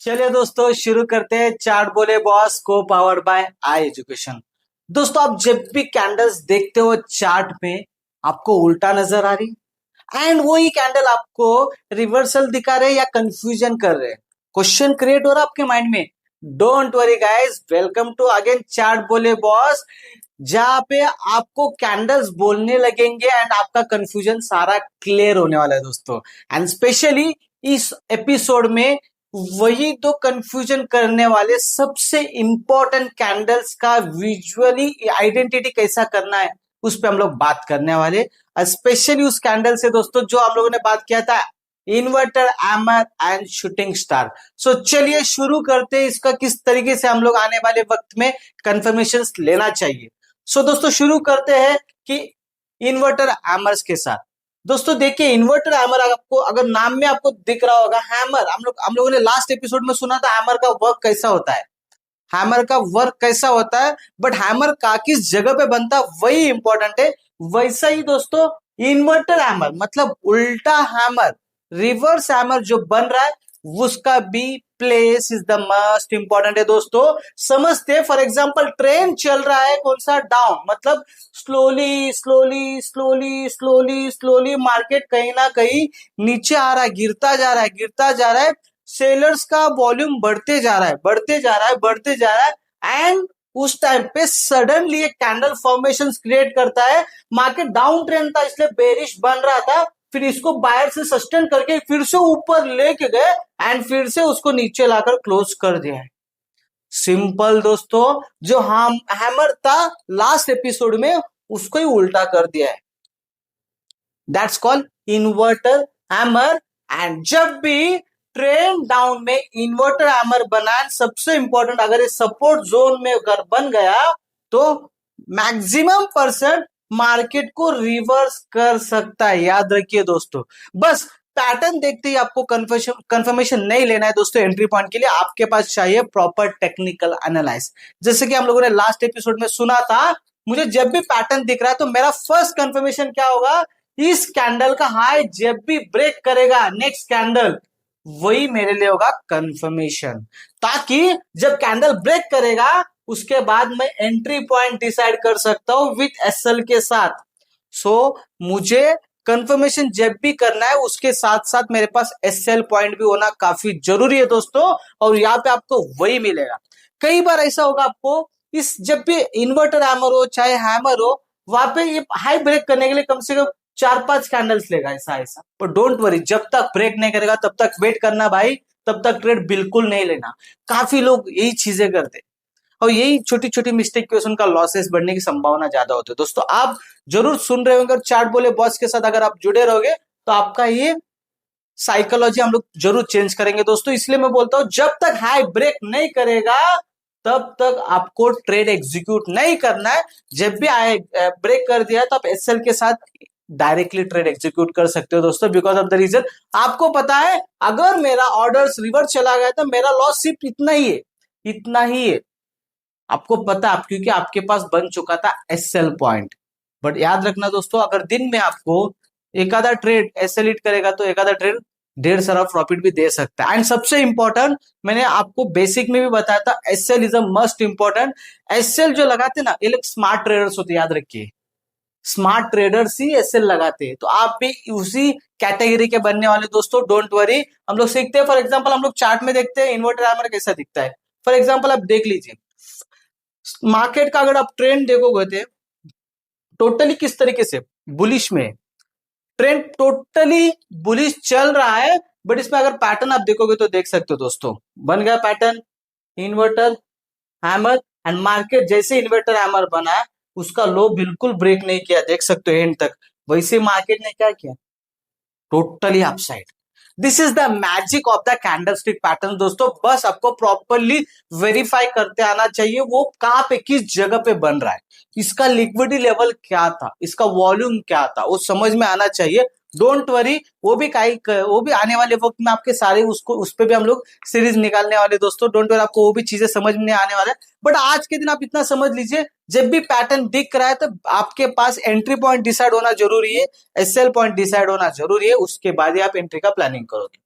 चलिए दोस्तों शुरू करते हैं चार्ट बोले बॉस को पावर्ड बाय आई एजुकेशन। दोस्तों आप जब भी कैंडल्स देखते हो चार्ट में आपको उल्टा नजर आ रही एंड वही कैंडल आपको रिवर्सल दिखा रहे या कंफ्यूजन कर रहे, क्वेश्चन क्रिएट हो रहा आपके माइंड में। Don't worry guys, welcome to again chart बोले बॉस, जहां पे आपको कैंडल्स बोलने लगेंगे एंड आपका कंफ्यूजन सारा क्लियर होने वाला है दोस्तों। एंड स्पेशली इस एपिसोड में वही तो कंफ्यूजन करने वाले सबसे इंपॉर्टेंट कैंडल्स का विजुअली आइडेंटिटी कैसा करना है उस पर हम लोग बात करने वाले, स्पेशली उस कैंडल से दोस्तों जो हम लोगों ने बात किया था इन्वर्टर, एमर एंड शूटिंग स्टार। सो चलिए शुरू करते हैं इसका किस तरीके से हम लोग आने वाले वक्त में कंफर्मेशन लेना चाहिए। सो दोस्तों शुरू करते हैं कि इन्वर्टर एमर्स के साथ। दोस्तों देखिए इन्वर्टर हैमर, आपको अगर नाम में आपको दिख रहा होगा हैमर, हम लोगों ने लास्ट एपिसोड में सुना था हैमर का वर्क कैसा होता है, हैमर का वर्क कैसा होता है, बट हैमर का किस जगह पे बनता है वही इंपॉर्टेंट है। वैसा ही दोस्तों इन्वर्टर हैमर मतलब उल्टा हैमर, रिवर्स हैमर जो बन रहा है उसका भी place is the most important है दोस्तों। समझते फॉर एग्जांपल ट्रेन चल रहा है कौन सा, डाउन, मतलब slowly slowly slowly slowly slowly market कहीं ना कहीं नीचे आ रहा है, गिरता जा रहा है, गिरता जा रहा है, सेलर्स का वॉल्यूम बढ़ते जा रहा है, बढ़ते जा रहा है, बढ़ते जा रहा है एंड उस टाइम पे सडनली एक कैंडल फॉर्मेशन क्रिएट करता है। मार्केट डाउन ट्रेंड था इसलिए बेरिश बन रहा था, फिर इसको बायर से सस्टेन करके फिर से ऊपर लेके गए एंड फिर से उसको नीचे लाकर क्लोज कर दिया है। सिंपल दोस्तों, जो हम हैमर था लास्ट एपिसोड में उसको ही उल्टा कर दिया है, that's called inverter hammer. And जब भी ट्रेंड डाउन में इन्वर्टर हैमर बना, सबसे इंपॉर्टेंट अगर ये सपोर्ट जोन में अगर बन गया तो मैक्सिमम परसेंट मार्केट को रिवर्स कर सकता है, याद रखिए दोस्तों। बस पैटर्न देखते ही आपको कंफर्मेशन नहीं लेना है दोस्तों। एंट्री पॉइंट के लिए आपके पास चाहिए प्रॉपर टेक्निकल एनालाइज। जैसे कि हम लोगों ने लास्ट एपिसोड में सुना था, मुझे जब भी पैटर्न दिख रहा है तो मेरा फर्स्ट कंफर्मेशन क्या होगा, इस कैंडल का हाई जब भी ब्रेक करेगा नेक्स्ट कैंडल, वही मेरे लिए होगा कंफर्मेशन, ताकि जब कैंडल ब्रेक करेगा उसके बाद मैं एंट्री पॉइंट डिसाइड कर सकता हूं विथ एसएल के साथ। सो मुझे कंफर्मेशन जब भी करना है उसके साथ साथ मेरे पास एसएल पॉइंट भी होना काफी जरूरी है दोस्तों, और यहाँ पे आपको वही मिलेगा। कई बार ऐसा होगा आपको, इस जब भी इन्वर्टर हैमर हो चाहे हैमर हो, वहां पे ये हाई ब्रेक करने के लिए कम से कम 4-5 कैंडल्स लेगा ऐसा ऐसा, पर डोंट वरी, जब तक ब्रेक नहीं करेगा तब तक वेट करना भाई, तब तक ट्रेड बिल्कुल नहीं लेना। काफी लोग यही चीजें करते और यही छोटी छोटी मिस्टेक की वजह से उनका लॉसेस बढ़ने की संभावना ज्यादा होती है। दोस्तों आप जरूर सुन रहे होंगे और चार्ट बोले बॉस के साथ अगर आप जुड़े रहोगे तो आपका ये साइकोलॉजी हम लोग जरूर चेंज करेंगे दोस्तों। इसलिए मैं बोलता हूं जब तक हाई ब्रेक नहीं करेगा तब तक आपको ट्रेड एग्जीक्यूट नहीं करना है। जब भी हाई ब्रेक कर दिया तो आप एसएल के साथ डायरेक्टली ट्रेड एग्जीक्यूट कर सकते हो दोस्तों, बिकॉज ऑफ द रीजन आपको पता है अगर मेरा ऑर्डर्स रिवर्स चला गया तो मेरा लॉस सिर्फ इतना ही है, इतना ही है, आपको पता है, क्योंकि आपके पास बन चुका था एसएल पॉइंट। बट याद रखना दोस्तों, अगर दिन में आपको एक आधा ट्रेड एसएल हिट करेगा तो एक आधा ट्रेड ढेर सारा प्रॉफिट भी दे सकता है। एंड सबसे इंपॉर्टेंट मैंने आपको बेसिक में भी बताया था, SL is a must important. SL जो लगाते ना ये लोग स्मार्ट ट्रेडर्स होते, याद रखिए, स्मार्ट ट्रेडर्स ही एसएल लगाते हैं, तो आप भी उसी कैटेगरी के बनने वाले दोस्तों, डोंट वरी। हम लोग सीखते हैं, फॉर एग्जांपल हम लोग चार्ट में देखते हैं इन्वर्टर हैमर कैसा दिखता है। फॉर एग्जांपल आप देख लीजिए मार्केट का, अगर आप ट्रेंड देखोगे थे टोटली किस तरीके से बुलिश में, ट्रेंड टोटली बुलिश चल रहा है, बट इसमें अगर पैटर्न आप देखोगे तो देख सकते हो दोस्तों, बन गया pattern inverter hammer and market जैसे इन्वर्टर हैमर बना उसका लो बिल्कुल ब्रेक नहीं किया, देख सकते हो एंड तक। वैसे मार्केट ने क्या किया, totally upside. This is the magic of the candlestick pattern दोस्तों। बस आपको प्रॉपरली वेरीफाई करते आना चाहिए वो कहां पे किस जगह पे बन रहा है, इसका लिक्विडिटी लेवल क्या था, इसका वॉल्यूम क्या था, वो समझ में आना चाहिए। डोंट वरी, वो भी आने वाले वक्त में आपके सारे उसको उस पर भी हम लोग सीरीज निकालने वाले दोस्तों। डोंट वरी, आपको वो भी चीजें समझ में आने वाला है। बट आज के दिन आप इतना समझ लीजिए, जब भी पैटर्न दिख रहा है तो आपके पास एंट्री पॉइंट डिसाइड होना जरूरी है, एसएल पॉइंट डिसाइड होना जरूरी है, उसके बाद ही आप एंट्री का प्लानिंग करोगे।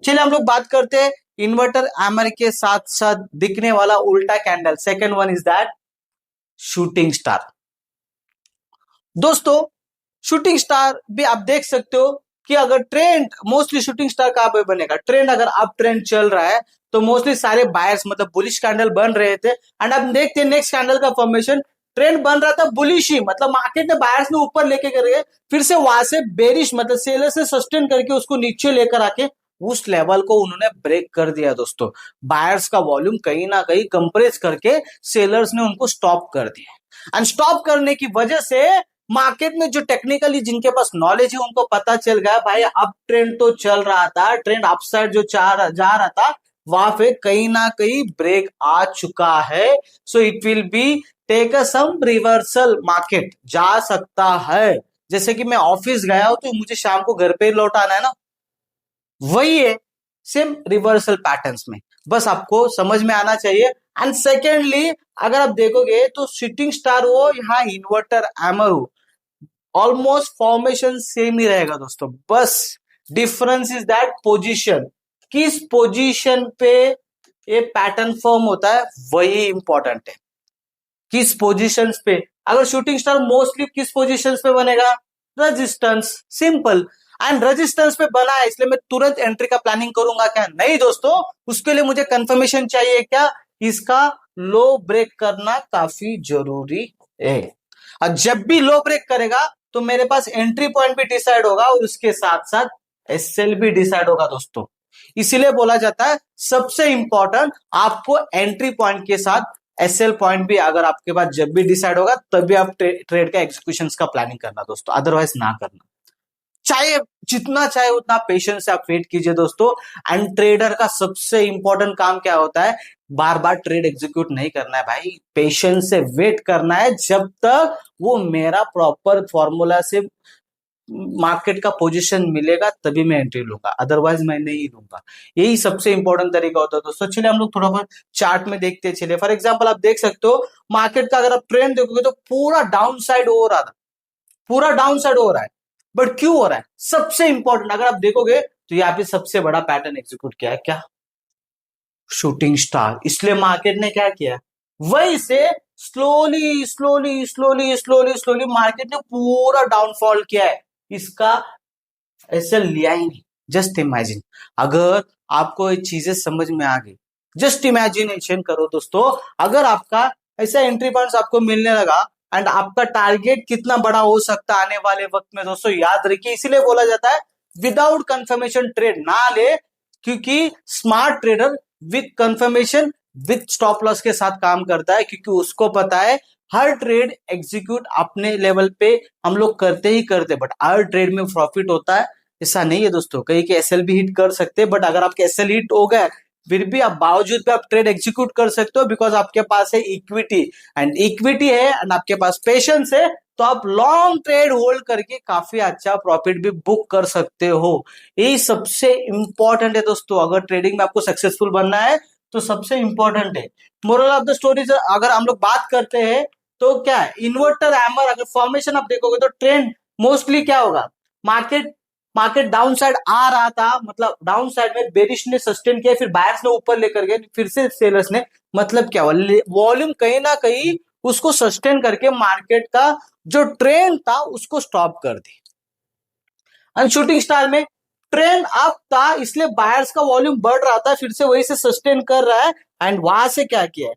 चलिए हम लोग बात करते हैं इन्वर्टर एमर के साथ साथ दिखने वाला उल्टा candle, second one is that shooting star. दोस्तों शूटिंग स्टार भी आप देख सकते हो कि अगर ट्रेंड मोस्टली शूटिंग स्टार कहां पे बनेगा, ट्रेंड अगर अप ट्रेंड चल रहा है तो मोस्टली सारे बायर्स मतलब बुलिश कैंडल बन रहे थे, एंड अब देखते हैं नेक्स्ट कैंडल का फॉर्मेशन, ट्रेंड बन रहा था बुलिश ही, मतलब मार्केट ने बायर्स ने ऊपर लेके गए, फिर से वहां से बेरिश मतलब सेलर से सस्टेन करके उसको नीचे लेकर आके उस लेवल को उन्होंने ब्रेक कर दिया। दोस्तों बायर्स का वॉल्यूम कहीं ना कहीं कंप्रेस करके सेलर्स ने उनको स्टॉप कर दिया, एंड स्टॉप करने की वजह से मार्केट में जो टेक्निकली जिनके पास नॉलेज है उनको पता चल गया भाई अब ट्रेंड तो चल रहा था, ट्रेंड अपसाइड जो जा रहा था वहां पे कहीं ना कहीं ब्रेक आ चुका है, so it will be take a some reversal, market जा सकता है। जैसे कि मैं ऑफिस गया हूं तो मुझे शाम को घर पे लौटाना है ना, वही है सेम रिवर्सल पैटर्न्स में, बस आपको समझ में आना चाहिए। एंड सेकेंडली अगर आप देखोगे तो शूटिंग स्टार हो यहाँ इन्वर्टर एमर हो, ऑलमोस्ट फॉर्मेशन सेम ही रहेगा दोस्तों, बस डिफरेंस इज दैट पोजीशन, किस पोजीशन पे ये पैटर्न फॉर्म होता है वही इंपॉर्टेंट है, किस पोजीशंस पे। अगर शूटिंग स्टार मोस्टली किस पोजीशंस पे बनेगा, रेजिस्टेंस, सिंपल, एंड रेजिस्टेंस पे बना है इसलिए मैं तुरंत एंट्री का प्लानिंग करूंगा क्या, नहीं दोस्तों, उसके लिए मुझे कंफर्मेशन चाहिए क्या, इसका लो ब्रेक करना काफी जरूरी है। और जब भी लो ब्रेक करेगा तो मेरे पास एंट्री पॉइंट भी डिसाइड होगा और उसके साथ साथ एसएल भी डिसाइड होगा दोस्तों, इसीलिए बोला जाता है सबसे इंपॉर्टेंट आपको एंट्री पॉइंट के साथ एसएल पॉइंट भी अगर आपके पास जब भी डिसाइड होगा तभी आप ट्रेड का एग्जीक्यूशन का प्लानिंग करना दोस्तों, अदरवाइज ना करना। चाहे जितना चाहे उतना पेशेंस से आप वेट कीजिए दोस्तों, एंड ट्रेडर का सबसे इंपॉर्टेंट काम क्या होता है, बार बार ट्रेड एग्जीक्यूट नहीं करना है भाई, पेशेंस से वेट करना है जब तक वो मेरा प्रॉपर फॉर्मूला से मार्केट का पोजीशन मिलेगा तभी मैं एंट्री लूंगा, अदरवाइज मैं नहीं लूंगा। यही सबसे इंपॉर्टेंट तरीका होता है दोस्तों। चलिए हम लोग थोड़ा बहुत चार्ट में देखते हैं। चलिए फॉर एग्जांपल आप देख सकते हो मार्केट का अगर आप ट्रेंड देखोगे तो पूरा डाउन साइड हो रहा था, पूरा डाउन साइड हो रहा है, बट क्यों हो रहा है, सबसे इंपॉर्टेंट अगर आप देखोगे तो यहाँ पे सबसे बड़ा पैटर्न एग्जीक्यूट किया है क्या, शूटिंग स्टार, इसलिए मार्केट ने क्या किया, वही से slowly slowly slowly slowly slowly market ने पूरा डाउनफॉल किया है, इसका ऐसा लिया ही नहीं। जस्ट इमेजिन, अगर आपको ये चीजें समझ में आ गई, जस्ट इमेजिनेशन करो दोस्तों, अगर आपका ऐसा एंट्री पॉइंट्स आपको मिलने लगा एंड आपका टारगेट कितना बड़ा हो सकता है आने वाले वक्त में दोस्तों, याद रखिए इसीलिए बोला जाता है विदाउट कंफर्मेशन ट्रेड ना ले, क्योंकि smart trader with confirmation with stop loss के साथ काम करता है, क्योंकि उसको पता है हर ट्रेड एग्जीक्यूट अपने लेवल पे हम लोग करते ही करते, बट हर ट्रेड में प्रॉफिट होता है ऐसा नहीं है दोस्तों, कहीं के एसएल भी हिट कर सकते हैं, बट अगर आपके एसएल हिट हो गए फिर भी आप बावजूद भी आप ट्रेड एग्जीक्यूट कर सकते हो, बिकॉज आपके पास है इक्विटी, एंड इक्विटी है एंड आपके पास पेशेंस है, तो आप लॉन्ग ट्रेड होल्ड करके काफी अच्छा प्रॉफिट भी बुक कर सकते हो। यही सबसे इंपॉर्टेंट है दोस्तों, अगर ट्रेडिंग में आपको सक्सेसफुल बनना है तो सबसे इंपॉर्टेंट है। मोरल ऑफ द स्टोरी अगर हम लोग बात करते हैं तो क्या है, इन्वर्टर हैमर अगर फॉर्मेशन आप देखोगे तो ट्रेंड मोस्टली क्या होगा, मार्केट डाउन साइड आ रहा था, मतलब डाउन साइड में बेरिश ने सस्टेन किया, फिर बायर्स ने ऊपर लेकर गए, फिर से सेलर्स ने, मतलब क्या वॉल्यूम कहीं ना कहीं उसको सस्टेन करके मार्केट का जो ट्रेंड था उसको स्टॉप कर दी। एंड शूटिंग स्टार में ट्रेंड अप था इसलिए बायर्स का वॉल्यूम बढ़ रहा था, फिर से वही से सस्टेन कर रहा है, एंड वहां से क्या किया है,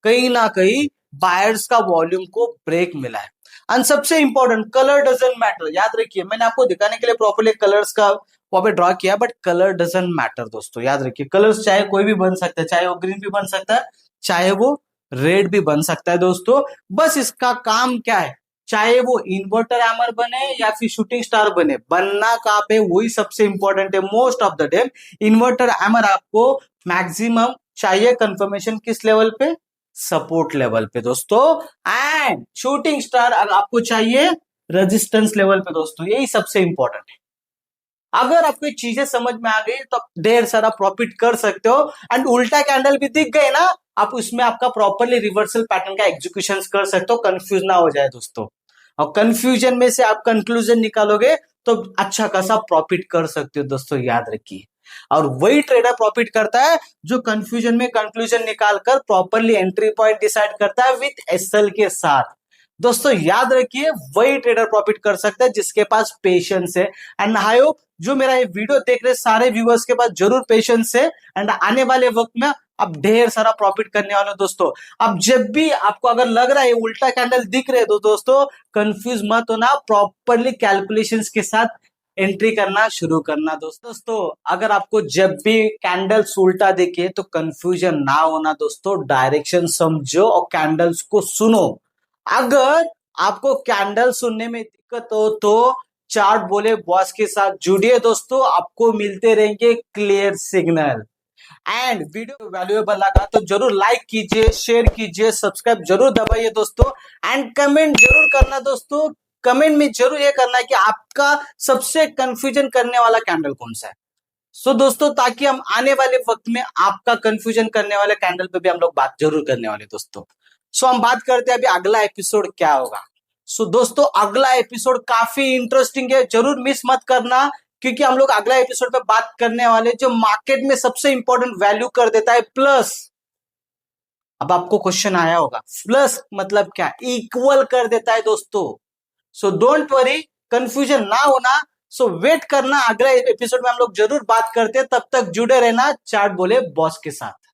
कहीं ना कहीं बायर्स का वॉल्यूम को ब्रेक मिला है। एंड सबसे इंपॉर्टेंट कलर डजंट मैटर, याद रखिए मैंने आपको दिखाने के लिए प्रॉपर्ली कलर्स का वहां पे ड्रॉ किया, बट कलर डजंट मैटर दोस्तों, याद रखिए कलर्स चाहे कोई भी बन सकता है, चाहे वो ग्रीन भी बन सकता है, चाहे वो रेड भी बन सकता है दोस्तों, बस इसका काम क्या है, चाहे वो इन्वर्टर हैमर बने या फिर शूटिंग स्टार बने, बनना कहां पे वही सबसे इंपॉर्टेंट है। Most of the time inverter hammer आपको मैक्सिमम चाहिए कंफर्मेशन किस लेवल पे, सपोर्ट लेवल पे दोस्तों, एंड शूटिंग स्टार अगर आपको चाहिए रेजिस्टेंस लेवल पे दोस्तों, यही सबसे इंपॉर्टेंट है। अगर आपको ये चीजें समझ में आ गई तो आप ढेर सारा प्रॉफिट कर सकते हो, एंड उल्टा कैंडल भी दिख गए ना, आप उसमें आपका प्रॉपरली रिवर्सल पैटर्न का एग्जीक्यूशन कर सकते हो, कंफ्यूज ना हो जाए दोस्तों, और कंफ्यूजन में से आप कंक्लूजन निकालोगे तो अच्छा खासा प्रॉफिट कर सकते हो दोस्तों, याद रखिए। और वही ट्रेडर प्रॉफिट करता है जो कंफ्यूजन में कंक्लूजन निकालकर प्रॉपरली एंट्री पॉइंट डिसाइड करता है विथ एसएल के साथ। दोस्तों याद रखिए, वही ट्रेडर प्रॉफिट कर सकता है जिसके पास पेशेंस है। एंड आई होप जो मेरा ये वीडियो देख रहे सारे व्यूअर्स के पास जरूर पेशेंस है एंड आने वाले वक्त में आप ढेर सारा प्रॉफिट करने वाले हो। दोस्तों अब जब भी आपको अगर लग रहा है उल्टा कैंडल दिख रहे तो दोस्तों कंफ्यूज मत होना, प्रॉपरली कैलकुलेशंस के साथ एंट्री करना शुरू करना। दोस्तों अगर आपको जब भी कैंडल्स उल्टा दिखे तो कंफ्यूजन ना होना दोस्तों, डायरेक्शन समझो और कैंडल्स को सुनो। अगर आपको कैंडल सुनने में दिक्कत हो तो चार्ट बोले बॉस के साथ जुड़िए दोस्तों, आपको मिलते रहेंगे clear signal. And video valuable लगा तो जरूर लाइक कीजिए, शेयर कीजिए, सब्सक्राइब जरूर दबाइए दोस्तों, एंड कमेंट जरूर करना दोस्तों। कमेंट में जरूर ये करना है कि आपका सबसे कंफ्यूजन करने वाला कैंडल कौन सा है। सो दोस्तों ताकि हम आने वाले वक्त में आपका कंफ्यूजन करने वाले कैंडल पे भी हम लोग बात जरूर करने वाले दोस्तों। सो हम बात करते हैं अभी अगला एपिसोड क्या होगा। सो दोस्तों अगला एपिसोड काफी इंटरेस्टिंग है, जरूर मिस मत करना, क्योंकि हम लोग अगला एपिसोड पे बात करने वाले जो मार्केट में सबसे इंपॉर्टेंट वैल्यू कर देता है प्लस। अब आपको क्वेश्चन आया होगा प्लस मतलब क्या, इक्वल कर देता है दोस्तों। सो डोंट वरी, कंफ्यूजन ना होना। सो वेट करना, अगले एपिसोड में हम लोग जरूर बात करते हैं। तब तक जुड़े रहना चार्ट बोले बॉस के साथ।